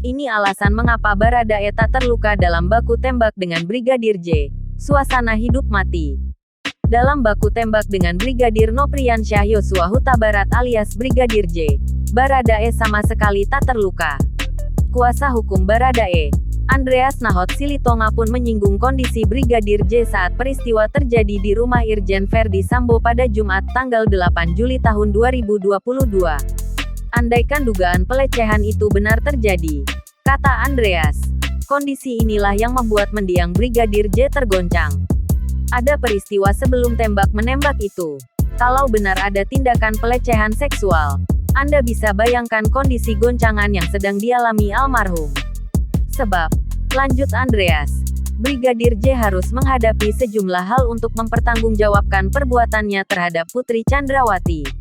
Ini alasan mengapa Baradae tak terluka dalam baku tembak dengan Brigadir J. Suasana hidup mati. Dalam baku tembak dengan Brigadir Nopriansyah Yosua Huta Barat alias Brigadir J, Baradae sama sekali tak terluka. Kuasa hukum Baradae, Andreas Nahot Silitonga pun menyinggung kondisi Brigadir J saat peristiwa terjadi di rumah Irjen Verdi Sambo pada Jumat tanggal 8 Juli tahun 2022. Andaikan dugaan pelecehan itu benar terjadi, kata Andreas, kondisi inilah yang membuat mendiang Brigadir J tergoncang. Ada peristiwa sebelum tembak-menembak itu. Kalau benar ada tindakan pelecehan seksual, Anda bisa bayangkan kondisi goncangan yang sedang dialami almarhum. Sebab, lanjut Andreas, Brigadir J harus menghadapi sejumlah hal untuk mempertanggungjawabkan perbuatannya terhadap Putri Chandrawati.